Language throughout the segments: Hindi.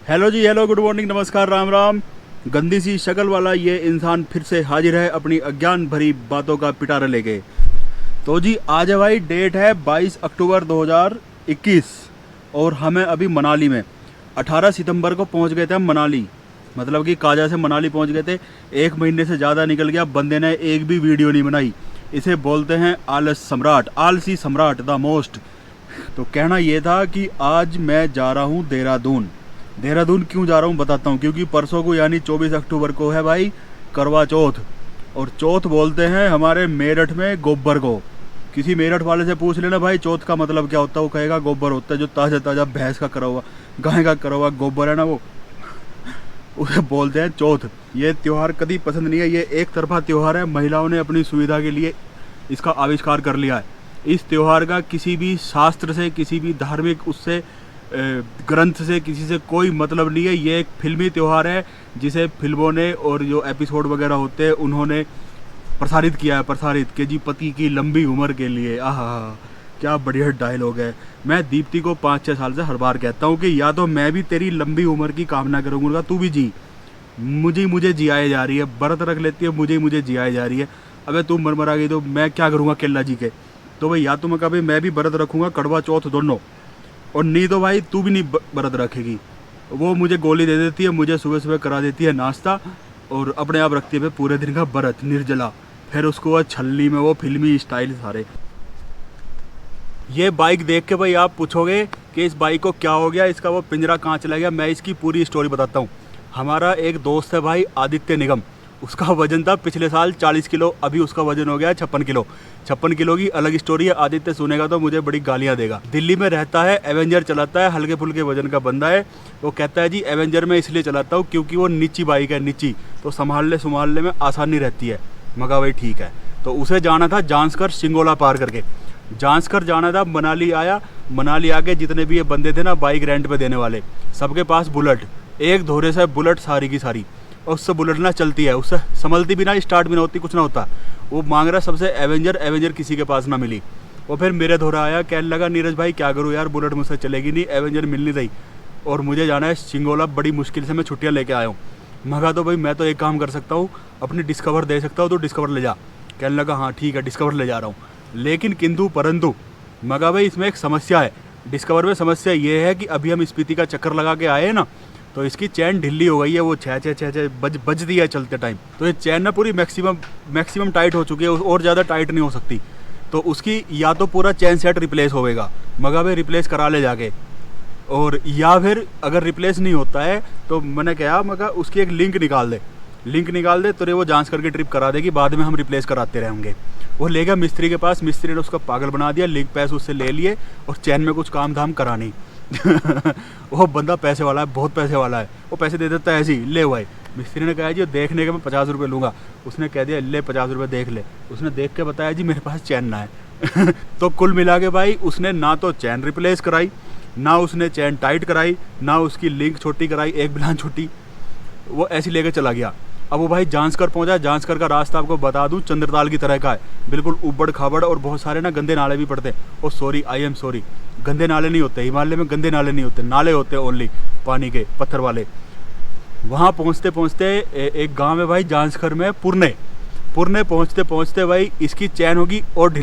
हेलो जी, हेलो, गुड मॉर्निंग, नमस्कार, राम राम। गंदी सी शक्ल वाला ये इंसान फिर से हाजिर है अपनी अज्ञान भरी बातों का पिटारा लेके। तो जी आज है भाई, डेट है 22 अक्टूबर 2021 और हमें अभी मनाली में 18 सितंबर को पहुंच गए थे हम मनाली। मतलब कि काजा से मनाली पहुंच गए थे। एक महीने से ज़्यादा निकल गया, बंदे ने एक भी वीडियो नहीं बनाई। इसे बोलते हैं आलस सम्राट, आलसी सम्राट द मोस्ट। तो कहना ये था कि आज मैं जा रहा हूँ देहरादून। देहरादून क्यों जा रहा हूँ बताता हूँ। क्योंकि परसों को यानी 24 अक्टूबर को है भाई करवा चौथ। और चौथ बोलते हैं हमारे मेरठ में गोबर को। किसी मेरठ वाले से पूछ लेना भाई चौथ का मतलब क्या होता है, वो कहेगा गोबर होता है, जो ताज़ा ताज़ा भैंस का करा हुआ, गाय का करा हुआ गोबर है ना, वो उसे बोलते हैं चौथ। ये त्यौहार कभी पसंद नहीं है, ये एक तरफा त्यौहार है। महिलाओं ने अपनी सुविधा के लिए इसका आविष्कार कर लिया है। इस त्यौहार का किसी भी शास्त्र से, किसी भी धार्मिक उससे ग्रंथ से, किसी से कोई मतलब नहीं है। ये एक फिल्मी त्यौहार है जिसे फिल्मों ने और जो एपिसोड वगैरह होते हैं उन्होंने प्रसारित किया है। प्रसारित के जी पति की लंबी उम्र के लिए। आहा, क्या बढ़िया डायलॉग है। मैं दीप्ति को 5-6 साल से हर बार कहता हूँ कि या तो मैं भी तेरी लंबी उम्र की कामना करूँगा, तू भी जी। मुझे जियाए जा रही है, व्रत रख लेती है, मुझे जियाए जा रही है। अबे तू मर गई तो मैं क्या करूँगा केल्ला जी के। तो भाई या तो मैं कभी मैं भी व्रत रखूँगा, कड़वा चौथ दोनों, और नहीं तो भाई तू भी नहीं व्रत रखेगी। वो मुझे गोली दे देती है, मुझे सुबह सुबह करा देती है नाश्ता और अपने आप रखती है पूरे दिन का व्रत निर्जला। फिर उसको वह छल्ली में वो फिल्मी स्टाइल सारे। ये बाइक देख के भाई आप पूछोगे कि इस बाइक को क्या हो गया, इसका वो पिंजरा कहाँ चला गया। मैं इसकी पूरी स्टोरी बताता हूँ। हमारा एक दोस्त है भाई आदित्य निगम, उसका वजन था पिछले साल 40 किलो, अभी उसका वजन हो गया है 56 किलो। 56 किलो की अलग स्टोरी है, आदित्य सुनेगा तो मुझे बड़ी गालियाँ देगा। दिल्ली में रहता है, एवेंजर चलाता है, हल्के फुल्के वजन का बंदा है। वो कहता है जी एवेंजर में इसलिए चलाता हूँ क्योंकि वो नीची बाइक है, नीची, तो संभालने में आसानी रहती है। मगा भाई ठीक है। तो उसे जाना था जांसकर सिंगोला पार करके, जांसकर जाना था। मनाली आया, मनाली आके जितने भी ये बंदे थे ना बाइक रेंट पे देने वाले, सबके पास बुलेट, एक धोरे से बुलेट सारी की सारी। और उससे बुलेट ना चलती है, उससे संभलती भी ना, स्टार्ट भी ना होती, कुछ ना होता। वो मांग रहा सबसे एवेंजर किसी के पास ना मिली। वो फिर मेरे धोरा आया, कहने लगा नीरज भाई क्या करूँ यार, बुलेट मुझसे चलेगी नहीं, एवेंजर मिल नहीं रही और मुझे जाना है सिंगोला, बड़ी मुश्किल से मैं छुट्टियाँ लेके आया हूँ। मगा तो भाई मैं तो एक काम कर सकता हूँ, अपनी डिस्कवर दे सकता हूँ, तो डिस्कवर ले जा। कहने लगा हाँ ठीक है डिस्कवर ले जा रहा हूँ। लेकिन किंतु परंतु मगा भाई इसमें एक समस्या है। डिस्कवर में समस्या ये है कि अभी हम स्पीति का चक्कर लगा के आए हैं ना, तो इसकी चैन ढिल्ली हो गई है। वो छः बजती है चलते टाइम। तो ये चैन ना पूरी मैक्सिमम टाइट हो चुकी है और ज़्यादा टाइट नहीं हो सकती। तो उसकी या तो पूरा चैन सेट रिप्लेस होगा, मगा भाई रिप्लेस करा ले जाके। और या फिर अगर रिप्लेस नहीं होता है तो मैंने कहा मगा उसकी एक लिंक निकाल दे तो वो जांच करके ट्रिप करा देगी, बाद में हम रिप्लेस कराते रहेंगे। वो ले गया मिस्त्री के पास, मिस्त्री ने उसका पागल बना दिया, लिंक पैसे उससे ले लिए और चैन में कुछ काम धाम करा नहीं। वो बंदा पैसे वाला है, बहुत पैसे वाला है, वो पैसे दे देता है ऐसे ही, ले भाई। मिस्त्री ने कहा जी देखने के मैं 50 रुपये लूँगा। उसने कह दिया ले 50 रुपये देख ले। उसने देख के बताया जी मेरे पास चैन ना है। तो कुल मिला के भाई उसने ना तो चैन रिप्लेस कराई, ना उसने चैन टाइट कराई, ना उसकी लिंक छोटी कराई, एक बिलान छोटी, वो ऐसी लेकर चला गया। अब वो भाई जांसकर पहुंचा। जांसकर का रास्ता आपको बता दूं चंद्रताल की तरह का है, बिल्कुल उबड़ खाबड़ और बहुत सारे ना गंदे नाले भी पड़ते हैं। ओ सॉरी, आई एम सॉरी, गंदे नाले नहीं होते हिमालय में, गंदे नाले नहीं होते, नाले होते हैं ओनली पानी के, पत्थर वाले। वहाँ पहुँचते पहुँचते एक गाँव है भाई जांसकर में, पुरने पहुँचते पहुँचते भाई इसकी चैन होगी और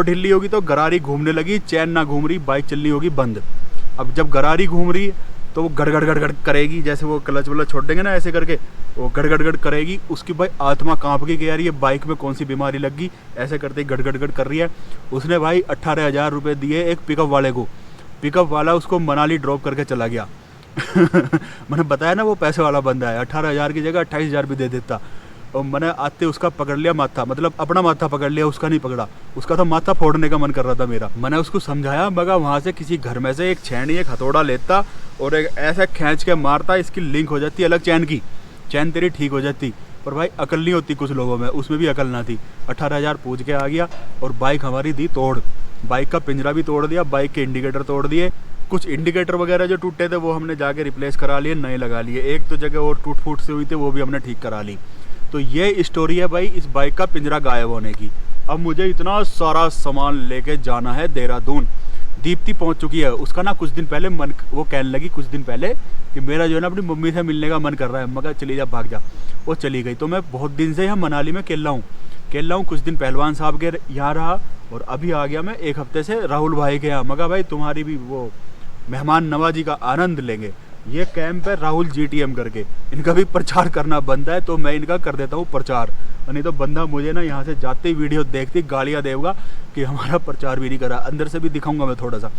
ढिल्ली होगी तो गरारी घूमने लगी, चैन ना घूम रही, बाइक चलनी होगी बंद। अब जब गरारी घूम रही तो वो गड़ करेगी, जैसे वो क्लच वलच छोड़ देंगे ना ऐसे करके, वो गड़ करेगी। उसकी भाई आत्मा कांप गई कि यार ये बाइक में कौन सी बीमारी लग गई, ऐसे करते ही गड़ कर रही है। उसने भाई 18,000 रुपये दिए एक पिकअप वाले को। पिकअप वाला उसको मनाली ड्रॉप करके चला गया। मैंने बताया ना वो पैसे वाला बंदा है, 18,000 की जगह 28,000 भी दे देता। और मैंने आते उसका पकड़ लिया माथा, मतलब अपना माथा पकड़ लिया, उसका नहीं पकड़ा। उसका तो माथा फोड़ने का मन कर रहा था मेरा। मैंने उसको समझाया, मगर वहाँ से किसी घर में से एक छेनी एक हथौड़ा लेता और एक ऐसा खींच के मारता, इसकी लिंक हो जाती अलग चैन की, चैन तेरी ठीक हो जाती। पर भाई अकल नहीं होती कुछ लोगों में, उसमें भी अकल ना थी। 18,000 पूछ के आ गया और बाइक हमारी दी तोड़। बाइक का पिंजरा भी तोड़ दिया, बाइक के इंडिकेटर तोड़ दिए, कुछ इंडिकेटर वगैरह जो टूटे थे वो हमने जाके रिप्लेस करा लिए, नए लगा लिए। एक तो जगह और टूट फूट से हुई थी, वो भी हमने ठीक करा ली। तो ये स्टोरी है भाई इस बाइक का पिंजरा गायब होने की। अब मुझे इतना सारा सामान लेके जाना है देहरादून। दीप्ति पहुंच चुकी है। उसका ना कुछ दिन पहले मन, वो कहने लगी कुछ दिन पहले कि मेरा जो है ना अपनी मम्मी से मिलने का मन कर रहा है। मैं कहा चली जा, भाग जा। वो चली गई। तो मैं बहुत दिन से यहाँ मनाली में खेल रहा हूँ। कुछ दिन पहलवान साहब के यहाँ रहा और अभी आ गया मैं 1 हफ्ते से राहुल भाई के यहाँ। मैं कहा भाई तुम्हारी भी वो मेहमान नवाजी का आनंद लेंगे। ये कैंप है राहुल GTM करके, इनका भी प्रचार करना बनता है तो मैं इनका कर देता हूँ प्रचार। नहीं तो बंदा मुझे ना यहाँ से जाते ही वीडियो देखती गालियाँ देगा कि हमारा प्रचार भी नहीं करा। अंदर से भी दिखाऊंगा मैं थोड़ा सा।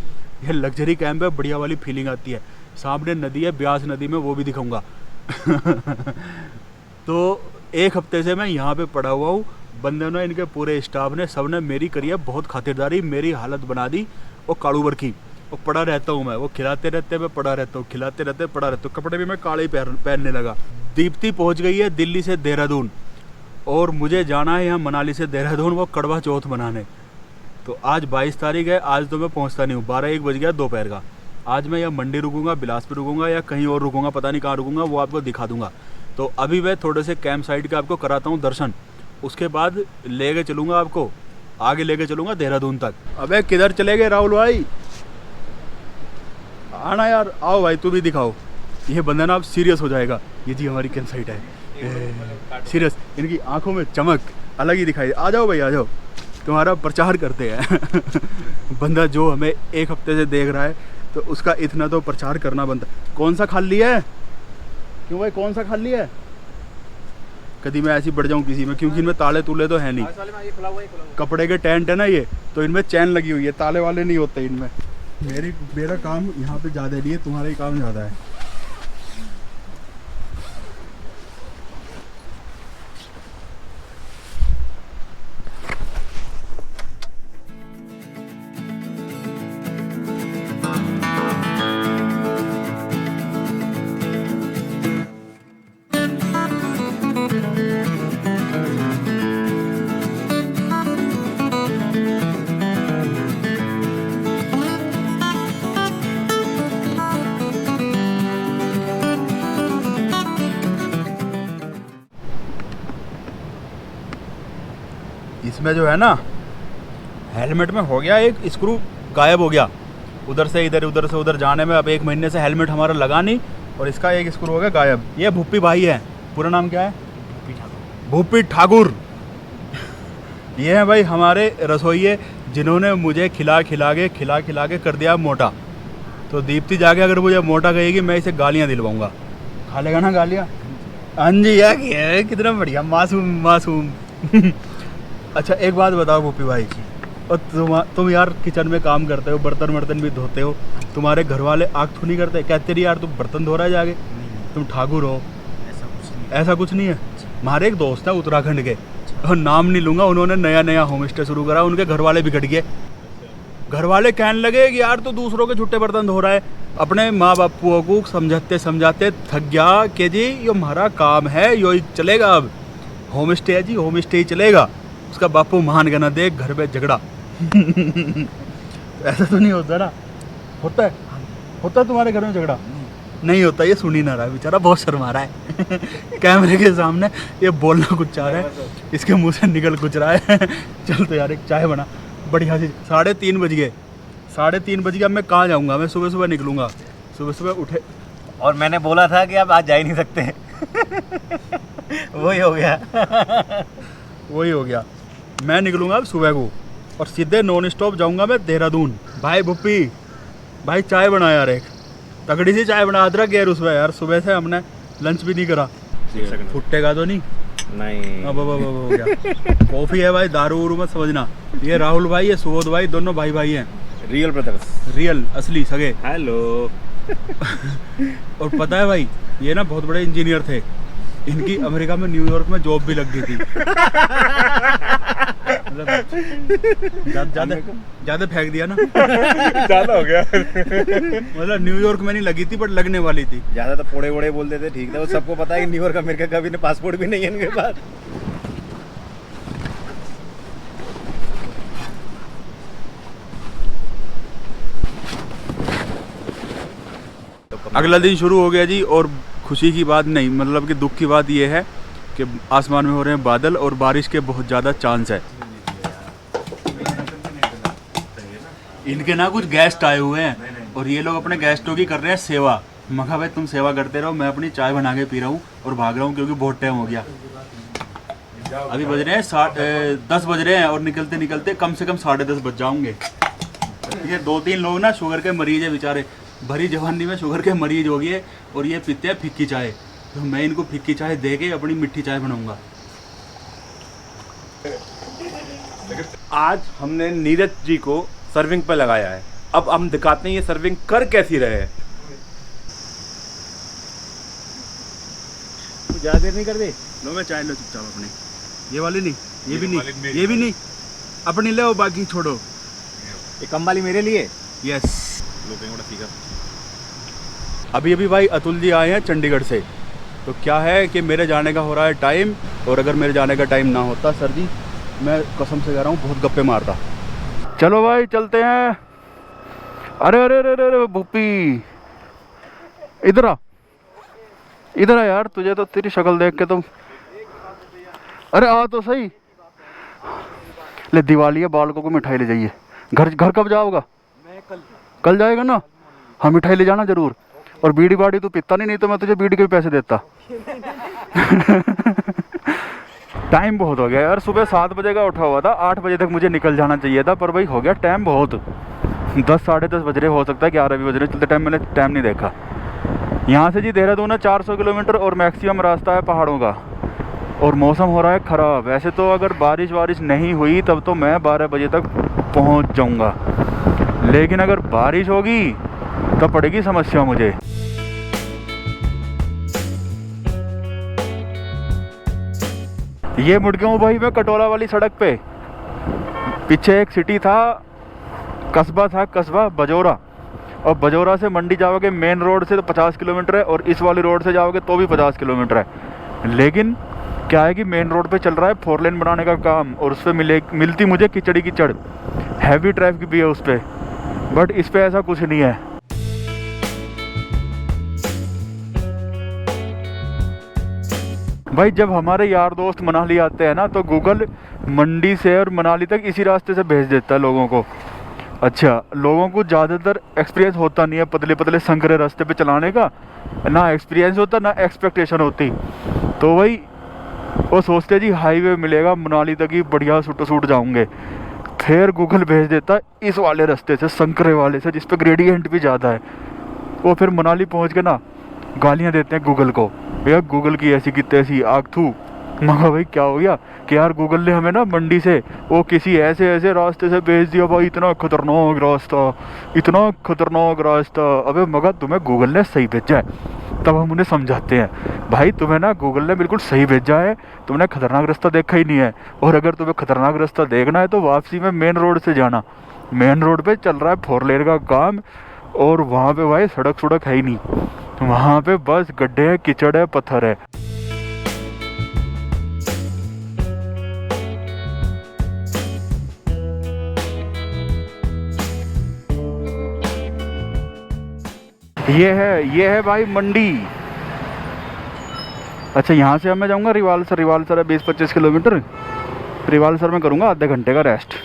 ये लग्जरी कैंप है, बढ़िया वाली फीलिंग आती है। सामने नदी है ब्यास नदी में, वो भी दिखाऊंगा। तो 1 हफ्ते से मैं यहाँ पे पड़ा हुआ हूँ। बंदे ने, इनके पूरे स्टाफ ने, सब ने मेरी करी है बहुत खातिरदारी, मेरी हालत बना दी। वो काड़ूबर की वो पड़ा रहता हूँ मैं, वो खिलाते रहते मैं पड़ा रहता हूँ, खिलाते रहते पड़ा रहता हूँ। कपड़े भी मैं काले ही पहनने लगा। दीप्ति पहुँच गई है दिल्ली से देहरादून और मुझे जाना है यहाँ मनाली से देहरादून वो कड़वा चौथ मनाने। तो आज 22 तारीख है। आज तो मैं पहुँचता नहीं हूँ, 12-1 बज गया दोपहर का। आज मैं या मंडी रुकूंगा, बिलासपुर रुकूंगा या कहीं और रुकूंगा, पता नहीं कहाँ रुकूंगा, वो आपको दिखा दूंगा। तो अभी मैं थोड़े से कैंप साइट के आपको कराता हूँ दर्शन, उसके बाद लेके चलूँगा आपको, आगे लेके चलूँगा देहरादून तक। अबे किधर चले गए राहुल भाई? आना यार, आओ भाई तू भी दिखाओ। ये बंदा ना अब सीरियस हो जाएगा। ये जी हमारी कैंप साइट है, सीरियस, इनकी आंखों में चमक अलग ही दिखाई। आ जाओ भाई आ जाओ, तुम्हारा प्रचार करते हैं। बंदा जो हमें 1 हफ्ते से देख रहा है तो उसका इतना तो प्रचार करना बनता। कौन सा खाली है? क्यों भाई कौन सा खाली है? कभी मैं ऐसी बढ़ जाऊँ किसी में, क्योंकि इनमें ताले तूले तो है नहीं। कपड़े के टेंट है ना ये, तो इनमें चैन लगी हुई है, ताले वाले नहीं होते इनमें। मेरा काम यहाँ पे ज़्यादा नहीं है, तुम्हारा ही काम ज़्यादा है। इसमें जो है ना हेलमेट में हो गया एक स्क्रू गायब हो गया, उधर से इधर उधर से उधर जाने में। अब 1 महीने से हेलमेट हमारा लगा नहीं और इसका एक स्क्रू हो गया गायब। ये भूपी भाई है, पूरा नाम क्या है? भूपी ठाकुर। ये है भाई हमारे रसोइये जिन्होंने मुझे खिला खिला के कर दिया मोटा। तो दीप्ति जाके अगर मुझे मोटा कहेगी मैं इसे गालियाँ दिलवाऊंगा। खा लेगा ना गालियाँ? हाँ जी यार, कितना बढ़िया, मासूम। अच्छा एक बात बताओ भूपी भाई, और तुम यार किचन में काम करते हो, बर्तन भी धोते हो, तुम्हारे घर वाले आग थू नहीं करते? कहते रही यार तुम बर्तन धो रहा है जाके, तुम ठाकुर हो। ऐसा कुछ नहीं है। हमारे एक दोस्त है उत्तराखंड के, और नाम नहीं लूँगा, उन्होंने नया होम स्टे शुरू करा। उनके घर वाले बिगड़ गए। घर वाले कहने लगे कि यार तो दूसरों के छुट्टे बर्तन धो रहा है। अपने माँ बापुओं को समझाते थक गया कि जी ये हमारा काम है, यो चलेगा, अब होम स्टे है जी, होम स्टे ही चलेगा। उसका बापू मान गया ना, देख घर पे झगड़ा। ऐसा तो नहीं होता ना? होता है तुम्हारे घर में झगड़ा? नहीं होता। ये सुन ही ना रहा है बेचारा, बहुत शर्मा रहा है। कैमरे के सामने ये बोलना कुछ चाह रहा है, इसके मुंह से निकल कुछ रहा है। चल तो यार एक चाय बना बढ़िया सी। 3:30 बज गए, 3:30 बज गए। अब मैं कहाँ जाऊँगा? मैं सुबह निकलूँगा, सुबह उठे। और मैंने बोला था कि आप आज जा ही नहीं सकते। वही हो गया। मैं निकलूँगा अब सुबह को और सीधे नॉन स्टॉप जाऊँगा मैं देहरादून। भाई भुप्पी भाई चाय बना यार, एक तगड़ी सी चाय बना, अदरक यार उसमें। यार सुबह से हमने लंच भी नहीं करा। फुटेगा तो नहीं? अब हो गया। कॉफ़ी है भाई, दारू उरू मत समझना। ये राहुल भाई, ये सुबोध भाई, दोनों भाई हैं, रियल ब्रदर्स, रियल असली सगे। हेलो। और पता है भाई ये ना बहुत बड़े इंजीनियर थे, इनकी अमेरिका में न्यूयॉर्क में जॉब भी लग गई थी। ज्यादा फेंक दिया ना, ज्यादा हो गया। मतलब न्यूयॉर्क में नहीं लगी थी बट लगने वाली थी। ज्यादा तो पोड़े बोल देते, ठीक था। वो सबको पता है कि न्यूयॉर्क अमेरिका का भी पासपोर्ट भी नहीं है इनके पास। अगला दिन शुरू हो गया जी, और खुशी की बात नहीं, मतलब कि दुख की बात ये है कि आसमान में हो रहे हैं बादल और बारिश के बहुत ज़्यादा चांस है। इनके ना कुछ गेस्ट आए हुए हैं और ये लोग अपने गेस्टों की कर रहे हैं सेवा। मखा भाई तुम सेवा करते रहो, मैं अपनी चाय बना के पी रहा हूँ और भाग रहा हूँ क्योंकि बहुत टाइम हो गया। अभी बज रहे हैं 10 बज रहे हैं और निकलते निकलते कम से कम 10:30 बज जाऊंगे। ये 2-3 लोग ना शुगर के मरीज है बेचारे, भरी जवानी में शुगर के मरीज हो गए और ये पीते हैं फिक्की चाय। तो मैं इनको फिक्की चाय दे के अपनी मिट्टी चाय बनाऊंगा। आज हमने नीरज जी को सर्विंग पर लगाया है, अब हम दिखाते हैं ये सर्विंग कर कैसी रहे। ज़्यादा देर नहीं कर दे। लो मैं चाय लो चुपचाप अपनी, ये वाली नहीं, ये भी नहीं, ये भी नहीं, अपनी ले, बाकी छोड़ो। ये कम वाली मेरे लिए। यस। अभी अभी भाई अतुल जी आए हैं चंडीगढ़ से। तो क्या है कि मेरे जाने का हो रहा है टाइम, और अगर मेरे जाने का टाइम ना होता सर जी, मैं कसम से कह रहा हूँ बहुत गप्पे मारता। चलो भाई चलते हैं। अरे अरे अरे अरे भूपी, इधर आ, इधर आ यार, तुझे तो तेरी शक्ल देख के तो, अरे आ तो सही। ले दिवाली है, बालकों को मिठाई ले जाइए। घर कब जाओगा? मैं कल जाएगा ना? हाँ मिठाई ले जाना जरूर। और बीड़ी बाड़ी तू पीता नहीं तो मैं तुझे बीड़ी के भी पैसे देता। टाइम बहुत हो गया यार, सुबह 7 बजे का उठा हुआ था, 8 बजे तक मुझे निकल जाना चाहिए था, पर भाई हो गया टाइम बहुत। 10 साढ़े 10 बज रहे, हो सकता है 11 भी बज रहे। चलते टाइम मैंने टाइम नहीं देखा। यहाँ से जी देहरादून है 400 किलोमीटर और मैक्सिमम रास्ता है पहाड़ों का, और मौसम हो रहा है ख़राब। वैसे तो अगर बारिश नहीं हुई तब तो मैं 12 बजे तक पहुँच जाऊँगा, लेकिन अगर बारिश होगी तब पड़ेगी समस्या मुझे। ये मुड़ गया हूँ भाई मैं कटोला वाली सड़क पे। पीछे एक सिटी था, कस्बा बजौरा, और बजौरा से मंडी जाओगे मेन रोड से तो 50 किलोमीटर है, और इस वाली रोड से जाओगे तो भी 50 किलोमीटर है। लेकिन क्या है कि मेन रोड पे चल रहा है 4 लेन बनाने का काम, और उस पर मिलती मुझे कीचड़, हैवी ट्रैफिक भी है उस पर, बट इस पर ऐसा कुछ नहीं है। भाई जब हमारे यार दोस्त मनाली आते हैं ना तो गूगल मंडी से और मनाली तक इसी रास्ते से भेज देता है लोगों को। अच्छा, लोगों को ज़्यादातर एक्सपीरियंस होता नहीं है पतले पतले संकरे रास्ते पे चलाने का, ना एक्सपीरियंस होता ना एक्सपेक्टेशन होती। तो भाई वो सोचते जी हाईवे मिलेगा मनाली तक ही बढ़िया सूट जाऊँगे, फिर गूगल भेज देता है इस वाले रास्ते से, संकरे वाले से, जिस पे ग्रेडियंट भी ज़्यादा है। वो फिर मनाली पहुँच के ना गालियाँ देते हैं गूगल को, भैया गूगल की ऐसी की तैसी आग थू। मगर भाई क्या हो गया कि यार गूगल ने हमें ना मंडी से वो किसी ऐसे रास्ते से भेज दिया भाई, इतना खतरनाक रास्ता। अबे मगर तुम्हें गूगल ने सही भेजा है, तब हम उन्हें समझाते हैं भाई तुम्हें ना गूगल ने बिल्कुल सही भेजा है, तुमने खतरनाक रास्ता देखा ही नहीं है। और अगर तुम्हें खतरनाक रास्ता देखना है तो वापसी में मेन रोड से जाना, मेन रोड पे चल रहा है 4 लेन का काम, और वहाँ पे भाई सड़क है ही नहीं, वहाँ पे बस गड्ढे हैं, कीचड़ है, पत्थर है। ये है भाई मंडी। अच्छा यहाँ से अब मैं जाऊँगा रिवालसर है 20-25 किलोमीटर। रिवालसर में करूँगा आधे घंटे का रेस्ट,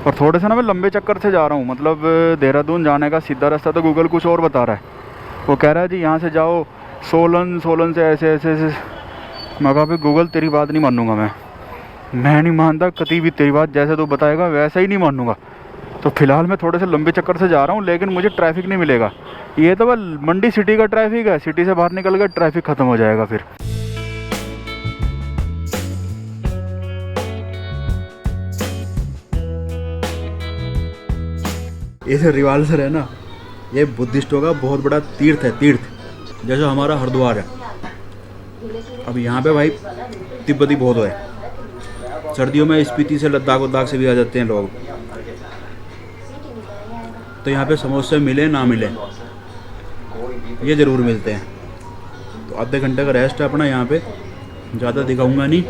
और थोड़े से ना मैं लंबे चक्कर से जा रहा हूँ, मतलब देहरादून जाने का सीधा रास्ता तो गूगल कुछ और बता रहा है। वो कह रहा है जी यहाँ से जाओ सोलन से ऐसे। मगर पे गूगल तेरी बात नहीं मानूंगा मैं नहीं मानता कभी भी तेरी बात, जैसे तू बताएगा वैसा ही नहीं मानूंगा। तो फिलहाल मैं थोड़े से लंबे चक्कर से जा रहा हूँ, लेकिन मुझे ट्रैफिक नहीं मिलेगा। ये तो बस मंडी सिटी का ट्रैफिक है, सिटी से बाहर निकल कर ट्रैफिक ख़त्म हो जाएगा फिर। ये जो रिवालसर है ना, ये बुद्धिस्टों का बहुत बड़ा तीर्थ है, जैसे हमारा हरिद्वार है। अब यहाँ पे भाई तिब्बती बहुत है, सर्दियों में स्पीति से लद्दाख से भी आ जाते हैं लोग। तो यहाँ पे समोसे मिले ना मिले, ये ज़रूर मिलते हैं। तो आधे घंटे का रेस्ट है अपना यहाँ पे, ज़्यादा दिखाऊंगा नहीं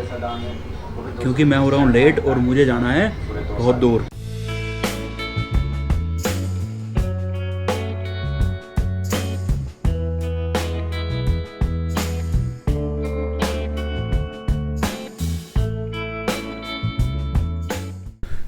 क्योंकि मैं हो रहा हूँ लेट और मुझे जाना है बहुत दूर।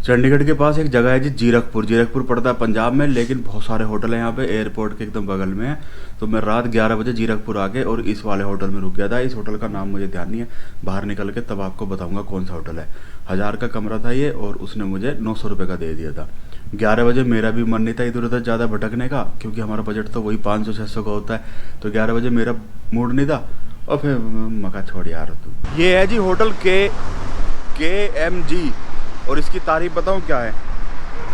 चंडीगढ़ के पास एक जगह है जी जीरकपुर। जीरकपुर पड़ता है पंजाब में, लेकिन बहुत सारे होटल हैं यहाँ पे, एयरपोर्ट के एकदम बगल में है। तो मैं रात 11 बजे जीरकपुर आके और इस वाले होटल में रुक गया था। इस होटल का नाम मुझे ध्यान नहीं है, बाहर निकल के तब आपको बताऊंगा कौन सा होटल है। 1000 का कमरा था ये, और उसने मुझे 900 रुपये का दे दिया था। 11 बजे मेरा भी मन नहीं था इधर उधर ज़्यादा भटकने का, क्योंकि हमारा बजट तो वही 500-600 का होता है। तो 11 बजे मेरा मूड नहीं था, और फिर मका छोड़ यार तू। ये है जी होटल KMG, और इसकी तारीफ बताऊँ क्या है,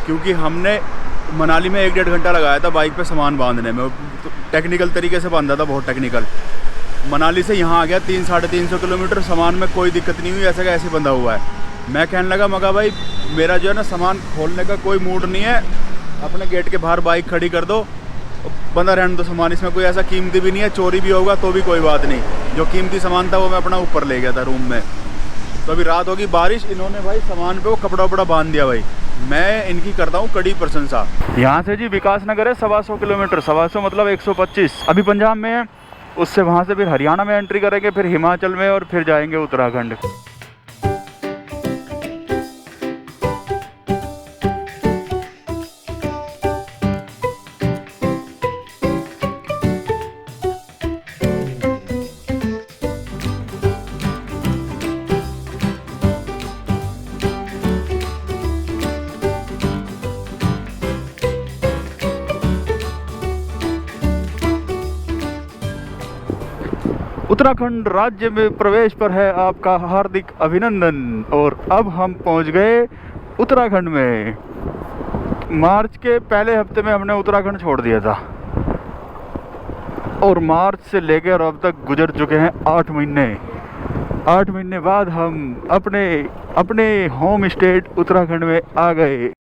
क्योंकि हमने मनाली में 1-1.5 घंटा लगाया था बाइक पे सामान बांधने में। तो टेक्निकल तरीके से बांधा था, बहुत टेक्निकल। मनाली से यहाँ आ गया 300-350 किलोमीटर, सामान में कोई दिक्कत नहीं हुई, ऐसे का ऐसे बंधा हुआ है। मैं कहने लगा मगा भाई मेरा जो है ना सामान खोलने का कोई मूड नहीं है, अपने गेट के बाहर बाइक खड़ी कर दो, बंदा रहने दो सामान, इसमें कोई ऐसा कीमती भी नहीं है, चोरी भी होगा तो भी कोई बात नहीं। जो कीमती सामान था वो मैं अपना ऊपर ले गया था रूम में। तो अभी रात होगी, बारिश, इन्होंने भाई सामान पे वो कपड़ा वपड़ा बांध दिया भाई। मैं इनकी करता हूँ कड़ी प्रशंसा। यहाँ से जी विकास नगर है 125 किलोमीटर, 125 मतलब 125, अभी पंजाब में है। उससे वहाँ से फिर हरियाणा में एंट्री करेंगे, फिर हिमाचल में, और फिर जाएंगे उत्तराखंड। उत्तराखंड राज्य में प्रवेश पर है आपका हार्दिक अभिनंदन। और अब हम पहुंच गए उत्तराखंड में। मार्च के पहले हफ्ते में हमने उत्तराखंड छोड़ दिया था, और मार्च से लेकर अब तक गुजर चुके हैं 8 महीने। 8 महीने बाद हम अपने होम स्टेट उत्तराखंड में आ गए।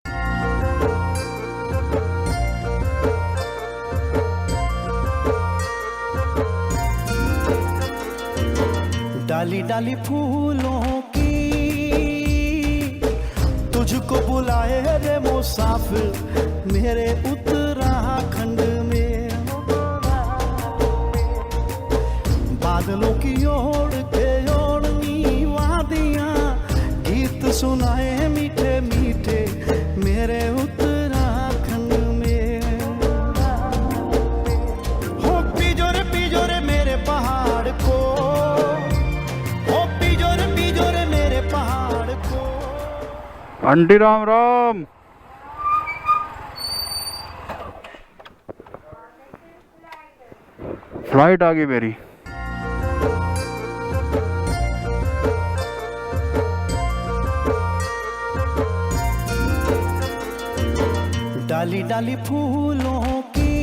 डाली डाली फूलों की तुझको बुलाए रे मुसाफिर मेरे उत्तराखंड में। बादलों की ओर के ओढ़नी वादियां गीत सुनाए मीठे मीठे मेरे उत्तराखंड में। हो पिजोरे मेरे पहाड़ को, आंटी राम राम। फ्लाइट आ गई मेरी। डाली डाली फूलों की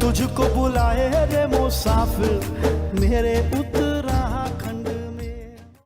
तुझको बुलाए रे मुसाफिर मेरे उत्तराखंड